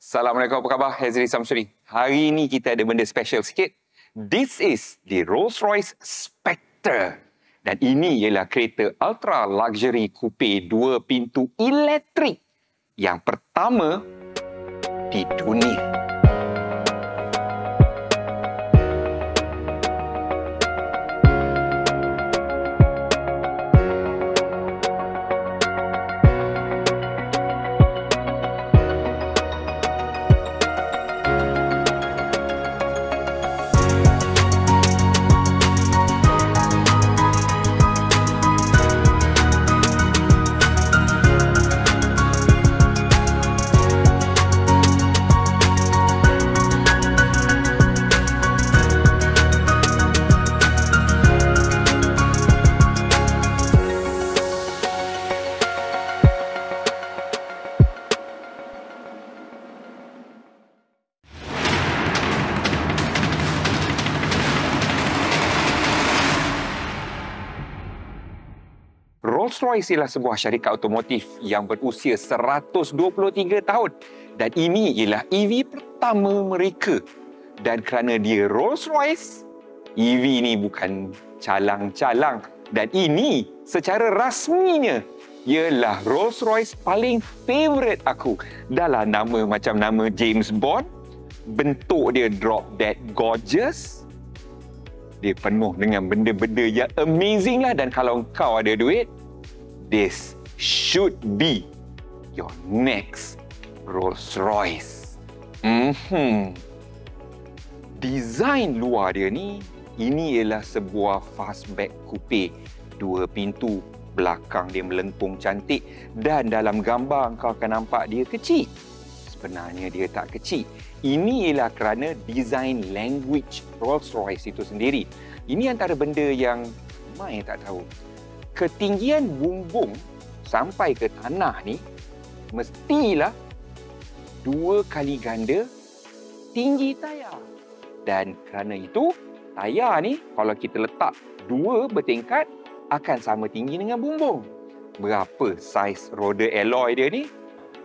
Assalamualaikum, apa khabar? Hazri Samsuri. Hari ini kita ada benda special sikit. This is the Rolls-Royce Spectre. Dan ini ialah kereta ultra luxury coupe 2 pintu elektrik yang pertama di dunia. Rolls-Royce ialah sebuah syarikat automotif yang berusia 123 tahun dan ini ialah EV pertama mereka. Dan kerana dia Rolls-Royce, EV ni bukan calang-calang dan ini secara rasminya ialah Rolls-Royce paling favourite aku. Dahlah nama macam nama James Bond, bentuk dia drop dead gorgeous, dia penuh dengan benda-benda yang amazing lah. Dan kalau kau ada duit, this should be your next Rolls-Royce. Desain luar dia ni, ini ialah sebuah fastback coupe 2 pintu. Belakang dia melengkung cantik dan dalam gambar kau akan nampak dia kecil. Sebenarnya dia tak kecil. Ini ialah kerana design language Rolls-Royce itu sendiri. Ini antara benda yang mai tak tahu. Ketinggian bumbung sampai ke tanah ni mestilah 2 kali ganda tinggi tayar. Dan kerana itu, tayar ni kalau kita letak 2 bertingkat akan sama tinggi dengan bumbung. Berapa saiz roda alloy dia ni?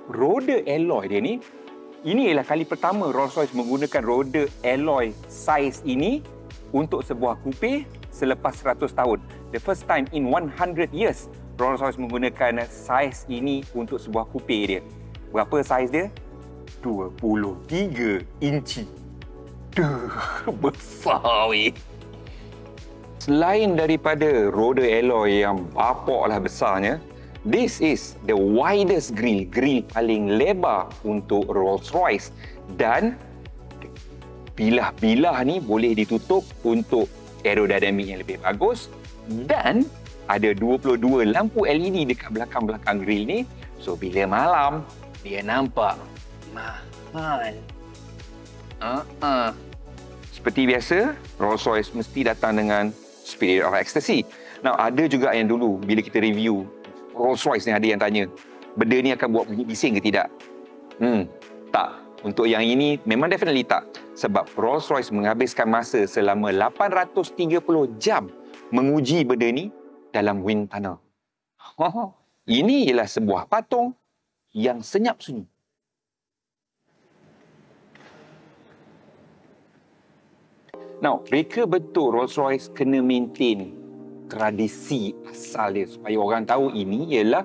Roda alloy dia ni, ini ialah kali pertama Rolls-Royce menggunakan roda alloy saiz ini untuk sebuah coupe selepas 100 tahun. The first time in 100 years, Rolls-Royce menggunakan saiz ini untuk sebuah coupe dia. Berapa saiz dia? 23 inci. Besar weh. Selain daripada roda alloy yang bapaklah besarnya, this is the widest grill paling lebar untuk Rolls-Royce. Dan bilah-bilah ni boleh ditutup untuk aerodinamik yang lebih bagus. Dan ada 22 lampu LED dekat belakang-belakang grill ni. So, bila malam, dia nampak mahal. Seperti biasa, Rolls-Royce mesti datang dengan Spirit of Ecstasy. Now, ada juga yang dulu, bila kita review Rolls-Royce ni, ada yang tanya, benda ni akan buat bunyi bising ke tidak? Tak. Untuk yang ini, memang definitely tak. Sebab Rolls-Royce menghabiskan masa selama 830 jam menguji benda ni dalam wind tunnel. Ini ialah sebuah patung yang senyap sunyi. Now, reka betul Rolls-Royce kena maintain tradisi asal dia supaya orang tahu ini ialah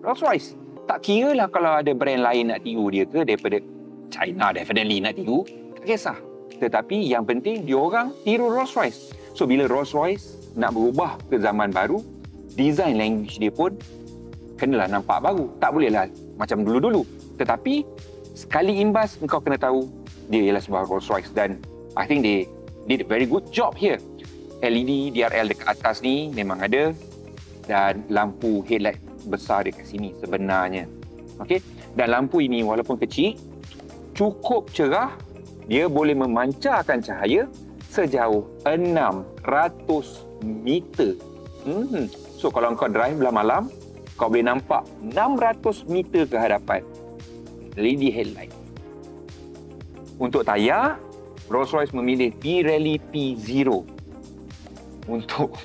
Rolls-Royce. Tak kira lah kalau ada brand lain nak tiru dia ke, daripada China definitely nak tiru, tak kisah. Tetapi yang penting diorang tiru Rolls-Royce. So bila Rolls-Royce nak berubah ke zaman baru, design language dia pun kenalah nampak baru. Tak bolehlah macam dulu-dulu. Tetapi sekali imbas engkau kena tahu dia ialah sebuah Rolls-Royce. Dan I think they did a very good job here. LED DRL dekat atas ni memang ada dan lampu headlight besar dekat sini sebenarnya. Okey, dan lampu ini walaupun kecil cukup cerah, dia boleh memancarkan cahaya sejauh 600 meter. So kalau kau drive belah malam, kau boleh nampak 600 meter ke hadapan. LED headlight. Untuk tayar, Rolls-Royce memilih Pirelli P0 untuk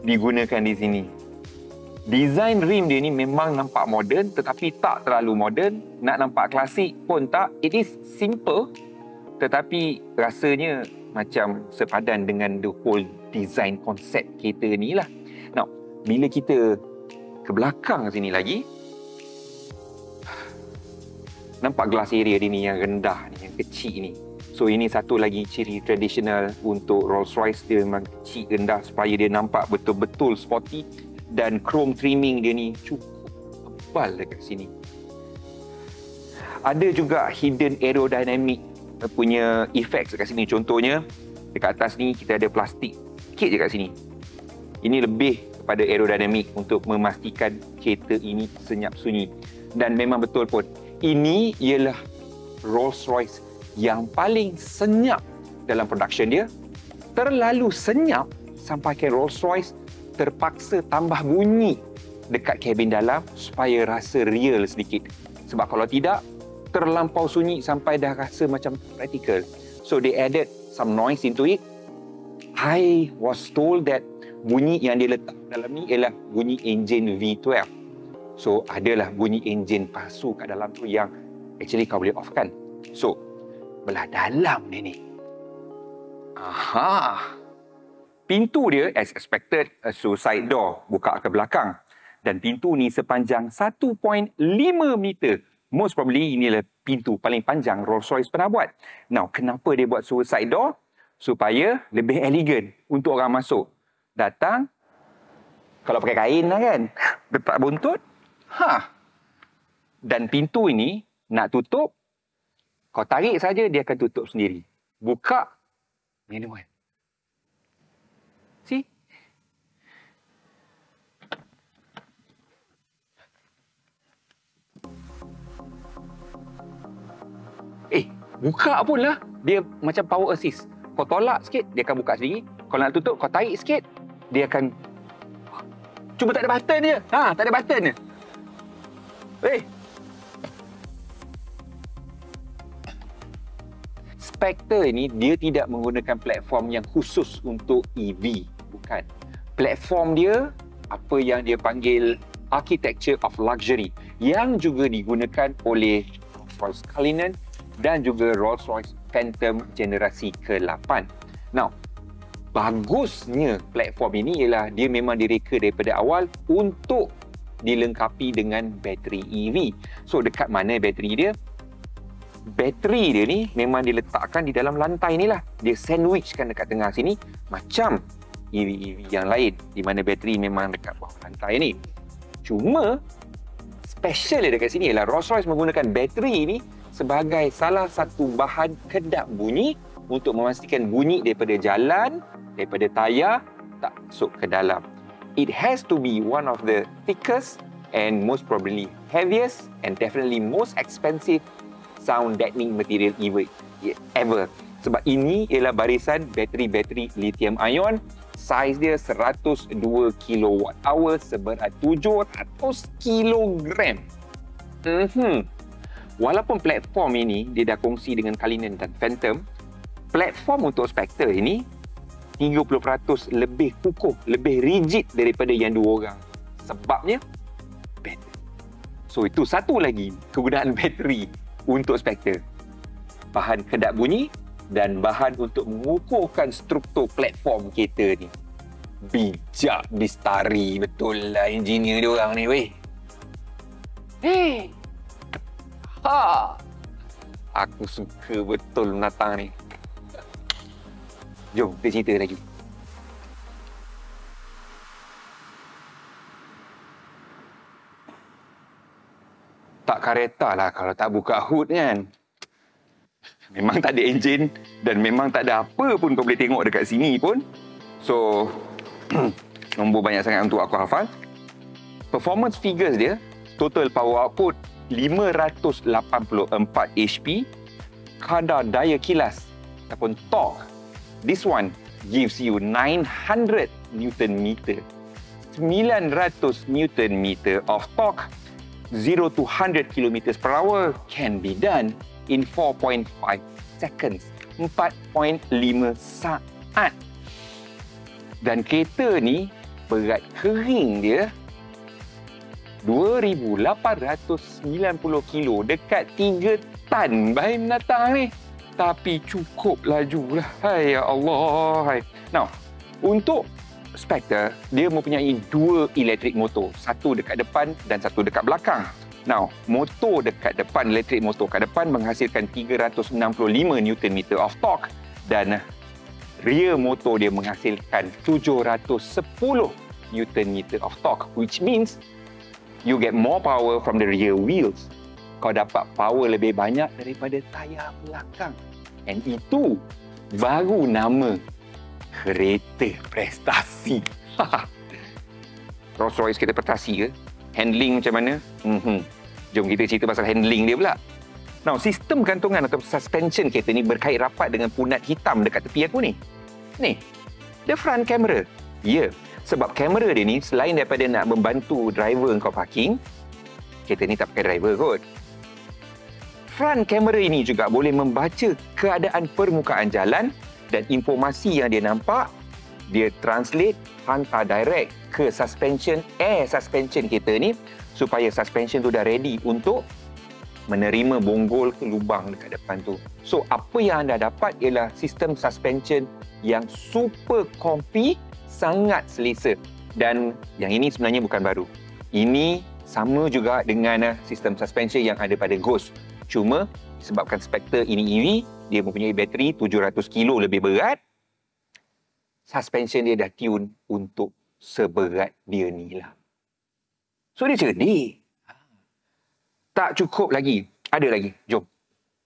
digunakan di sini. Design rim dia ni memang nampak moden tetapi tak terlalu moden. Nak nampak klasik pun tak. It is simple tetapi rasanya macam sepadan dengan the whole design konsep kereta ni lah. Now, bila kita ke belakang sini lagi, nampak glass area dia ni yang rendah ni, yang kecil ni. So ini satu lagi ciri tradisional untuk Rolls-Royce, dia memang kecil rendah supaya dia nampak betul-betul sporty, dan chrome trimming dia ni cukup tebal dekat sini. Ada juga hidden aerodynamic punya effects dekat sini. Contohnya dekat atas ni kita ada plastik sikit je kat sini. Ini lebih kepada aerodynamic untuk memastikan kereta ini senyap sunyi. Dan memang betul pun, ini ialah Rolls-Royce yang paling senyap dalam production dia. Terlalu senyap sampai ke Rolls-Royce terpaksa tambah bunyi dekat kabin dalam supaya rasa real sedikit. Sebab kalau tidak, terlampau sunyi sampai dah rasa macam practical. So they added some noise into it. I was told that bunyi yang dia letak dalam ni ialah bunyi engine V12. So adalah bunyi enjin palsu kat dalam tu yang actually kau boleh off kan. So belah dalam ni. Aha. Pintu dia as expected a suicide door, buka ke belakang. Dan pintu ni sepanjang 1.5 meter. Most probably inilah pintu paling panjang Rolls-Royce pernah buat. Now, kenapa dia buat suicide door? Supaya lebih elegan untuk orang masuk. Datang, kalau pakai kain lah kan, letak buntut. Dan pintu ini nak tutup, kau tarik saja dia akan tutup sendiri. Buka, manual. See? Buka pun lah. Dia macam power assist. Kau tolak sikit, dia akan buka sendiri. Kalau nak tutup, kau tarik sikit, dia akan... Cuma tak ada button je. Tak ada button je. Spectre ni, dia tidak menggunakan platform yang khusus untuk EV. Bukan. Platform dia, apa yang dia panggil architecture of luxury, yang juga digunakan oleh Rolls-Royce Cullinan dan juga Rolls-Royce Phantom generasi ke-8. Now, bagusnya platform ini ialah dia memang direka daripada awal untuk dilengkapi dengan bateri EV. So, dekat mana bateri dia? Bateri dia ni memang diletakkan di dalam lantai ni lah. Dia sandwichkan dekat tengah sini macam EV-EV yang lain di mana bateri memang dekat bawah lantai ni. Cuma, special dekat sini ialah Rolls-Royce menggunakan bateri ni sebagai salah satu bahan kedap bunyi untuk memastikan bunyi daripada jalan, daripada tayar tak masuk ke dalam. It has to be one of the thickest and most probably heaviest and definitely most expensive sound deadening material ever. Sebab ini ialah barisan bateri-bateri lithium ion. Saiz dia 102 kWh seberat 700 kg. Walaupun platform ini dia dah kongsi dengan Cullinan dan Phantom, platform untuk Spectre ini 30% lebih kukuh, lebih rigid daripada yang dua orang. Sebabnya bateri. So itu satu lagi kegunaan bateri untuk Spectre. Bahan kedap bunyi dan bahan untuk mengukuhkan struktur platform kereta ni. Bijak Bistari betul lah engineer dia orang ni weh. Aku suka betul menatang ni. Jom kita cerita lagi. Tak kereta lah kalau tak buka hood kan. Memang tak ada enjin dan memang tak ada apa pun kau boleh tengok dekat sini pun. So, nombor banyak sangat untuk aku hafal. Performance figures dia, total power output 584 HP, kadar daya kilas ataupun torque. This one gives you 900 Newton meter. 900 Newton meter of torque. 0 to 100 km per hour can be done in 4.5 seconds. 4.5 saat. Dan kereta ni berat kering dia 2,890 kilo, dekat 3 tan bahan binatang ni. Tapi cukup laju lah. Hai ya Allah. Hai. Now, untuk Spectre, dia mempunyai 2 elektrik motor. Satu dekat depan dan satu dekat belakang. Now, motor dekat depan, elektrik motor kat depan menghasilkan 365 Nm of torque dan rear motor dia menghasilkan 710 Nm of torque, which means you get more power from the rear wheels. Kau dapat power lebih banyak daripada tayar belakang. And itu baru nama kereta prestasi. Rolls-Royce kereta prestasi ke? Handling macam mana? Jom kita cerita pasal handling dia pula. Now, sistem gantungan atau suspension kereta ni berkait rapat dengan punat hitam dekat tepi aku ni. Ni, the front camera. Ya, sebab kamera dia ni selain daripada nak membantu driver kau parking, kereta ni tak pakai driver kot. Front kamera ini juga boleh membaca keadaan permukaan jalan dan informasi yang dia nampak, dia translate, hantar direct ke suspension, air suspension kereta ni supaya suspension tu dah ready untuk menerima bonggol ke lubang dekat depan tu. So, apa yang anda dapat ialah sistem suspension yang super comfy, sangat selesa. Dan yang ini sebenarnya bukan baru. Ini sama juga dengan sistem suspension yang ada pada Ghost. Cuma disebabkan Spectre ini EV, dia mempunyai bateri 700 kilo lebih berat, suspension dia dah tune untuk seberat dia ni lah. So dia cerdik. Tak cukup lagi. Ada lagi. Jom.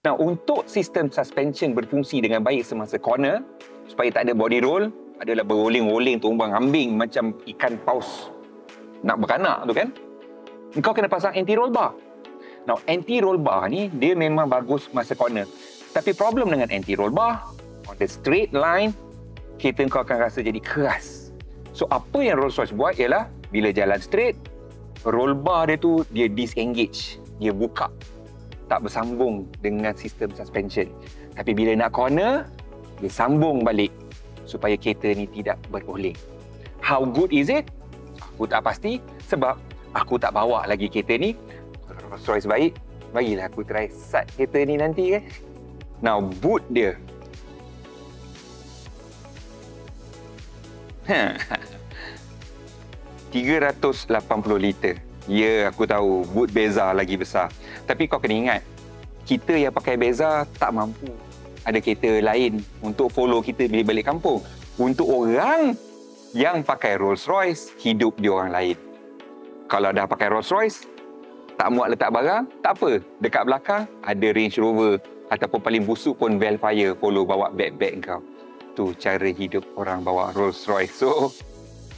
Nah, untuk sistem suspension berfungsi dengan baik semasa corner, supaya tak ada body roll, adalah beroling-oling, tumbang-ambing macam ikan paus nak beranak tu kan. Kau kena pasang anti-roll bar. Now, anti-roll bar ni, dia memang bagus masa corner. Tapi problem dengan anti-roll bar, on the straight line, kereta kau akan rasa jadi keras. So, apa yang Rolls-Royce buat ialah, bila jalan straight, roll bar dia tu, dia disengage. Dia buka. Tak bersambung dengan sistem suspension. Tapi bila nak corner, dia sambung balik supaya kereta ni tidak beroleng. How good is it? Aku tak pasti sebab aku tak bawa lagi kereta ni. Rolls-Royce baik, bagilah aku try start kereta ni nanti kan. Now, boot dia. 380 liter. Ya, aku tahu boot Beza lagi besar. Tapi kau kena ingat, kita yang pakai Beza tak mampu. Ada kereta lain untuk follow kita bila balik kampung. Untuk orang yang pakai Rolls-Royce, hidup dia orang lain. Kalau dah pakai Rolls-Royce, tak muat letak barang, tak apa. Dekat belakang ada Range Rover ataupun paling busuk pun Velfire follow bawa beg-beg kau. Tu cara hidup orang bawa Rolls-Royce. So,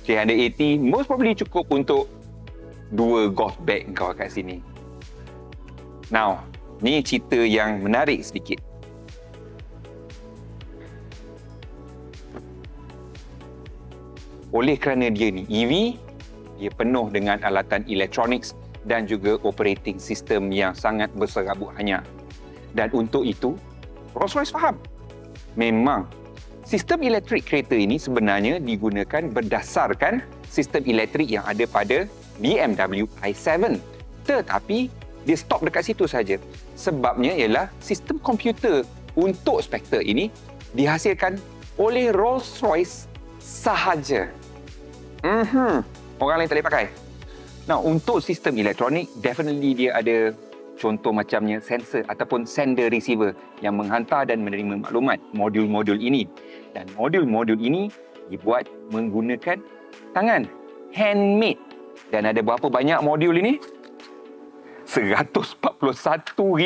380 most probably cukup untuk 2 golf bag kau kat sini. Now, ni cerita yang menarik sedikit. Oleh kerana dia ni EV, dia penuh dengan alatan elektronik dan juga operating system yang sangat berserabut hanya. Dan untuk itu, Rolls-Royce faham. Memang, sistem elektrik kereta ini sebenarnya digunakan berdasarkan sistem elektrik yang ada pada BMW i7. Tetapi, dia stop dekat situ saja. Sebabnya ialah sistem komputer untuk Spectre ini dihasilkan oleh Rolls-Royce sahaja. Orang lain tak boleh pakai. Nah, untuk sistem elektronik, definitely dia ada contoh macamnya sensor ataupun sender receiver yang menghantar dan menerima maklumat modul-modul ini. Dan modul-modul ini dibuat menggunakan tangan, handmade. Dan ada berapa banyak modul ini? 141,200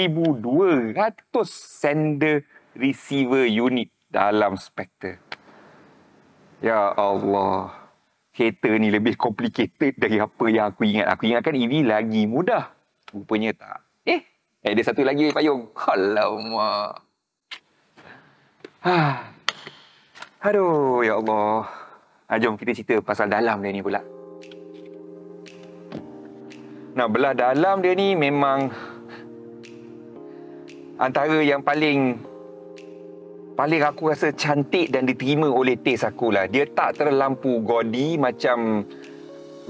sender receiver unit dalam Spectre. Ya Allah. Kereta ni lebih complicated dari apa yang aku ingat. Aku ingatkan EV lagi mudah. Rupanya tak. Ada satu lagi payung. Alamak. Aduh, ya Allah. Jom kita cerita pasal dalam dia ni pula. Nah, belah dalam dia ni memang antara yang paling aku rasa cantik dan diterima oleh taste aku lah. Dia tak terlampau gaudy macam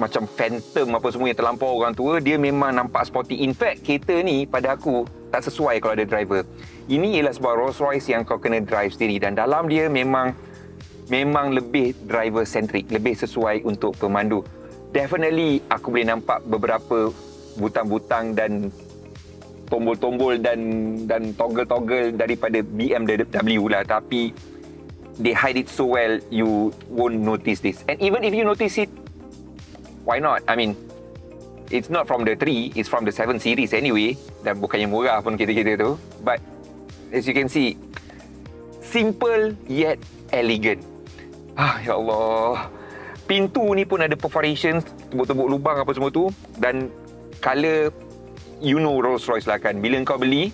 macam Phantom apa semua yang terlampau orang tua, dia memang nampak sporty. In fact, kereta ni pada aku tak sesuai kalau ada driver. Ini ialah sebuah Rolls Royce yang kau kena drive sendiri, dan dalam dia memang lebih driver centric, lebih sesuai untuk pemandu. Definitely aku boleh nampak beberapa butang-butang dan tombol-tombol dan toggle-toggle daripada BMW lah, tapi they hide it so well you won't notice this. And even if you notice it, why not? I mean, it's not from the 3, it's from the 7 series anyway, dan bukannya murah pun kereta-kereta tu. But as you can see, simple yet elegant. Ya Allah. Pintu ni pun ada perforations, tembok-tembok lubang apa semua tu, dan colour, you know Rolls Royce lah kan. Bila kau beli,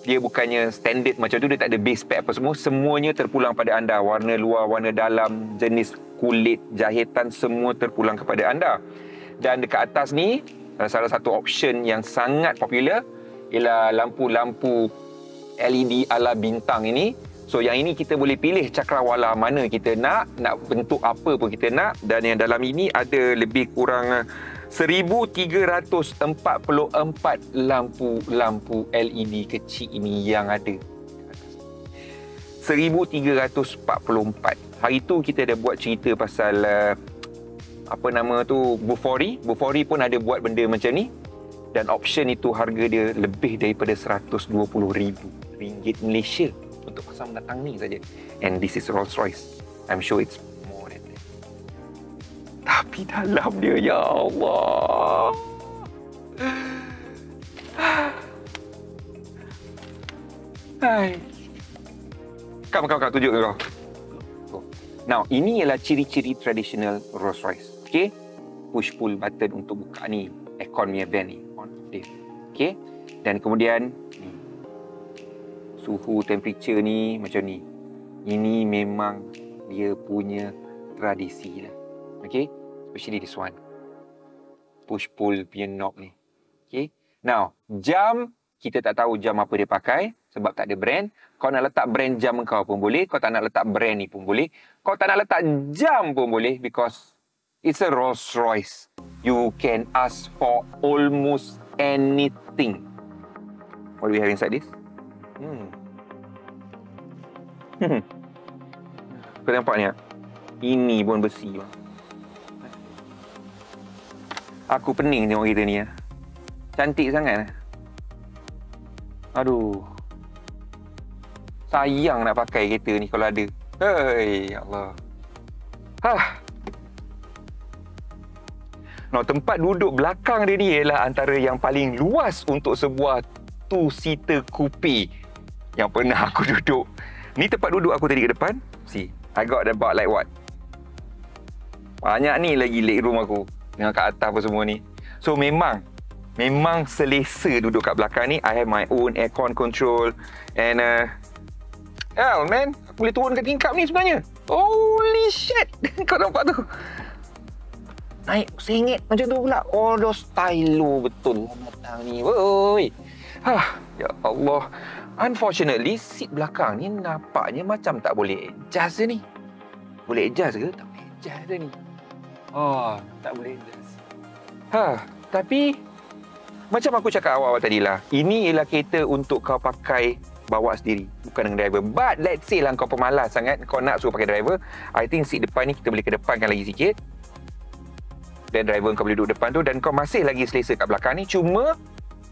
dia bukannya standard macam tu, dia tak ada base spec apa semua. Semuanya terpulang pada anda. Warna luar, warna dalam, jenis kulit, jahitan, semua terpulang kepada anda. Dan dekat atas ni, salah satu option yang sangat popular ialah lampu-lampu LED ala bintang ini. So yang ini kita boleh pilih cakrawala mana kita nak bentuk apa pun kita nak. Dan yang dalam ini ada lebih kurang 1344 lampu LED kecil ini yang ada. 1344. Hari tu kita dah buat cerita pasal apa nama tu, Bufori. Bufori pun ada buat benda macam ni. Dan option itu harga dia lebih daripada RM120,000 Malaysia untuk pasang datang ni saja. And this is Rolls Royce. I'm sure it's more than that. Tapi dalam dia, ya Allah. Hai. Come, tunjuk ke kau. Now, ini ialah ciri-ciri tradisional Rolls Royce. Okay? Push-pull button untuk buka ni. Aircon punya vent ni. On off dia. Okay? Dan kemudian, ni. Suhu, temperature ni macam ni. Ini memang dia punya tradisi lah. Okay? Especially this one. Push-pull punya knob ni. Okay? Now, jam, kita tak tahu jam apa dia pakai sebab tak ada brand. Kau nak letak brand jam kau pun boleh. Kau tak nak letak brand ni pun boleh. Kau tak nak letak jam pun boleh because it's a Rolls Royce. You can ask for almost anything. What do we have inside this? Kau nampak ni? Ini pun besi. Aku pening tengok kereta ni. Cantik sangat. Aduh. Sayang nak pakai kereta ni kalau ada. Hei, ya Allah. Nah, tempat duduk belakang dia ni ialah antara yang paling luas untuk sebuah two-seater coupe yang pernah aku duduk. Ni tempat duduk aku tadi ke depan. See, I got about like what? Banyak ni lagi leg room aku. Dengan kat atas apa semua ni. So memang selesa duduk kat belakang ni. I have my own aircon control. And hell man, aku boleh turun ke tingkap ni sebenarnya. Holy shit. Kau nampak tu? Naik sengit macam tu pula. All those stylo betul datang ni. Woi. Ya Allah. Unfortunately, seat belakang ni nampaknya macam tak boleh adjust je ni. Boleh adjust ke? Tak boleh adjust je ni. Tak boleh adjust. Tapi macam aku cakap awal-awal tadi lah, ini ialah kereta untuk kau pakai bawa sendiri, bukan dengan driver. But let's say lah kau pemalas sangat, kau nak suruh pakai driver, I think seat depan ni kita boleh kedepankan lagi sikit. Dan driver kau boleh duduk depan tu dan kau masih lagi selesa kat belakang ni. Cuma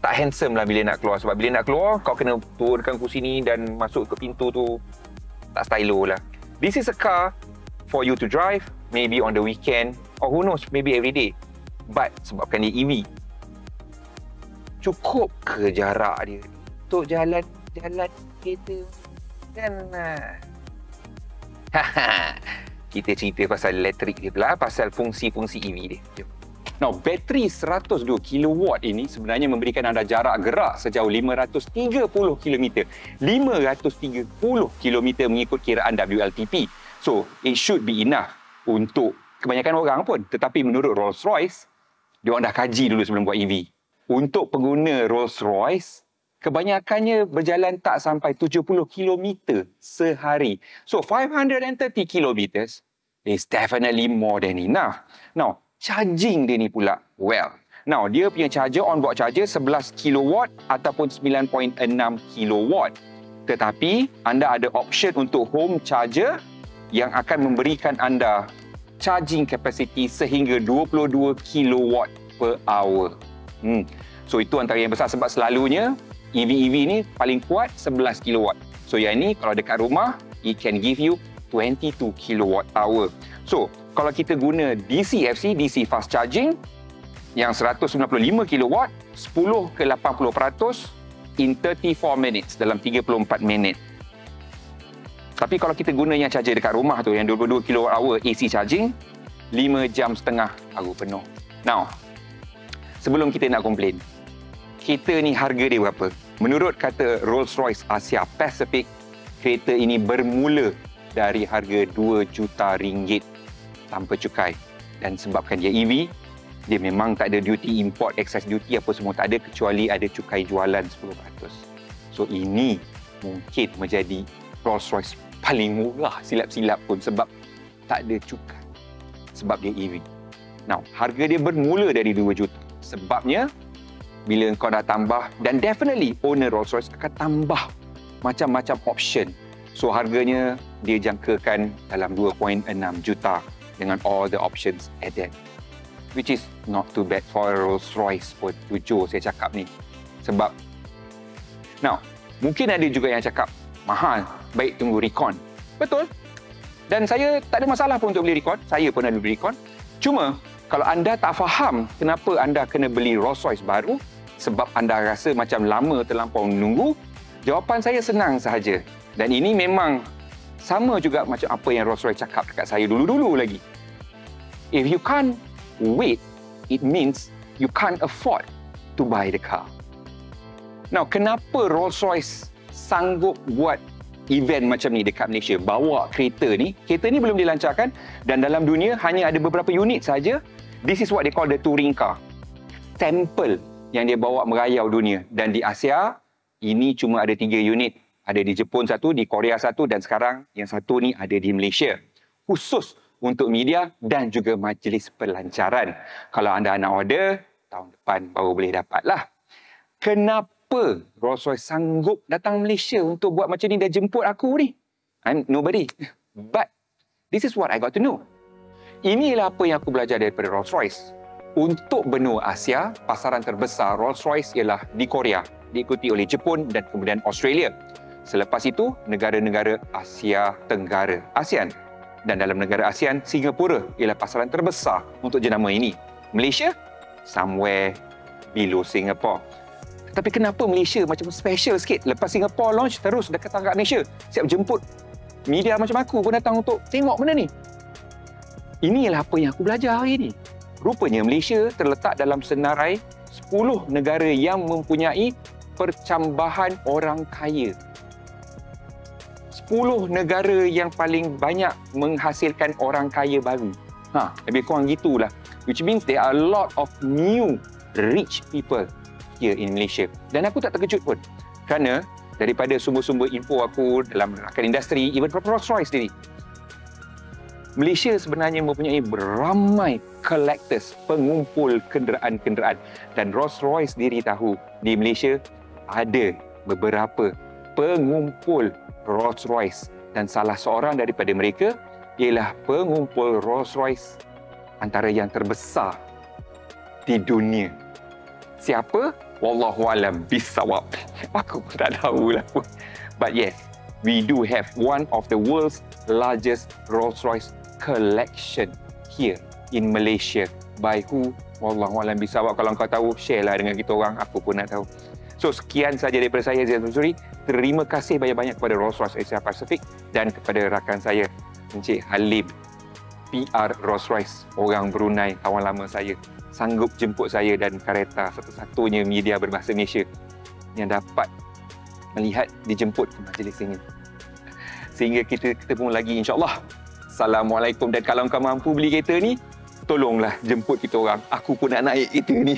tak handsome lah bila nak keluar. Sebab bila nak keluar, kau kena turunkan kursi ni dan masuk ke pintu tu. Tak stylo lah. This is a car for you to drive, maybe on the weekend, or who knows, maybe every day. But sebabkan dia EV, cukup ke jarak dia untuk jalan kereta? Kan? Kita cerita pasal elektrik dia pula, pasal fungsi-fungsi EV dia. Jom. Now, bateri 102 kW ini sebenarnya memberikan anda jarak gerak sejauh 530 km. 530 km mengikut kiraan WLTP. So, it should be enough untuk kebanyakan orang pun. Tetapi menurut Rolls-Royce, diorang dah kaji dulu sebelum buat EV. Untuk pengguna Rolls-Royce, kebanyakannya berjalan tak sampai 70 km sehari. So, 530 km is definitely more than enough. Now, charging dia ni pula, well, now dia punya charger, onboard charger 11 kilowatt ataupun 9.6 kilowatt. Tetapi anda ada option untuk home charger yang akan memberikan anda charging capacity sehingga 22 kilowatt per hour. So itu antara yang besar sebab selalunya EV ni paling kuat 11 kilowatt. So yang ni kalau dekat rumah, it can give you 22 kilowatt hour. So kalau kita guna DCFC, DC fast charging yang 195 kilowatt, 10 ke 80% in 34 minutes, dalam 34 minit. Tapi kalau kita guna yang charger dekat rumah tu, yang 22 kWh AC charging, 5 jam setengah baru penuh. Now, sebelum kita nak komplain, kereta ni harga dia berapa? Menurut kata Rolls-Royce Asia Pacific, kereta ini bermula dari harga RM2 juta tanpa cukai. Dan sebabkan dia EV, dia memang tak ada duty import, excess duty apa semua tak ada kecuali ada cukai jualan 10%. So ini mungkin menjadi Rolls-Royce paling murah silap-silap pun sebab tak ada cukai. Sebab dia EV. Now, harga dia bermula dari 2 juta. Sebabnya, bila kau dah tambah, dan definitely owner Rolls-Royce akan tambah macam-macam option. So harganya dia jangkakan dalam 2.6 juta dengan all the options added. Which is not too bad for Rolls-Royce pun, jujur saya cakap ni. Sebab, now, mungkin ada juga yang cakap, mahal, baik tunggu recon. Betul. Dan saya tak ada masalah pun untuk beli recon. Saya pun ada beli recon. Cuma, kalau anda tak faham kenapa anda kena beli Rolls-Royce baru, sebab anda rasa macam lama terlampau menunggu, jawapan saya senang sahaja. Dan ini memang sama juga macam apa yang Rolls-Royce cakap dekat saya dulu-dulu lagi. If you can't wait, it means you can't afford to buy the car. Now, kenapa Rolls-Royce sanggup buat event macam ni dekat Malaysia? Bawa kereta ni belum dilancarkan dan dalam dunia hanya ada beberapa unit saja. This is what they call the touring car. Sampel yang dia bawa merayau dunia. Dan di Asia, ini cuma ada 3 unit. Ada di Jepun 1, di Korea 1 dan sekarang yang 1 ni ada di Malaysia. Khusus untuk media dan juga majlis pelancaran. Kalau anda nak order, tahun depan baru boleh dapatlah. Kenapa Rolls-Royce sanggup datang Malaysia untuk buat macam ni dan jemput aku ni? I'm nobody. But this is what I got to know. Inilah apa yang aku belajar daripada Rolls-Royce. Untuk benua Asia, pasaran terbesar Rolls-Royce ialah di Korea, diikuti oleh Jepun dan kemudian Australia. Selepas itu, negara-negara Asia Tenggara, ASEAN. Dan dalam negara ASEAN, Singapura ialah pasaran terbesar untuk jenama ini. Malaysia, somewhere below Singapore. Tapi kenapa Malaysia macam special sikit? Lepas Singapore launch, terus dekat tangga Malaysia. Siap jemput media macam aku pun datang untuk tengok benda ni. Inilah apa yang aku belajar hari ini. Rupanya Malaysia terletak dalam senarai 10 negara yang mempunyai percambahan orang kaya. 10 negara yang paling banyak menghasilkan orang kaya baru. Lebih kurang gitulah. Which means there are a lot of new rich people here in Malaysia. Dan aku tak terkejut pun. Kerana daripada sumber-sumber info aku dalam rakan industri, even Rolls-Royce sendiri, Malaysia sebenarnya mempunyai beramai collectors, pengumpul kenderaan-kenderaan. Dan Rolls-Royce sendiri tahu, di Malaysia ada beberapa pengumpul Rolls-Royce. Dan salah seorang daripada mereka ialah pengumpul Rolls-Royce antara yang terbesar di dunia. Siapa? Wallahualam bisawab. Aku pun tak tahulah pun. But yes, we do have one of the world's largest Rolls-Royce collection here in Malaysia. By who? Wallahualam bisawab. Kalau kau tahu, share lah dengan kita orang. Aku pun nak tahu. So, sekian saja daripada saya, Zain Mansuri. Terima kasih banyak-banyak kepada Rolls-Royce Asia Pacific dan kepada rakan saya, Encik Halim, PR Rolls-Royce, orang Brunei, kawan lama saya. Sanggup jemput saya dan kereta satu-satunya media berbahasa Malaysia yang dapat melihat dijemput ke majlis ini. Sehingga kita ketemu lagi insya-Allah. Assalamualaikum. Dan kalau kau mampu beli kereta ni, tolonglah jemput kita orang. Aku pun nak naik kereta ni.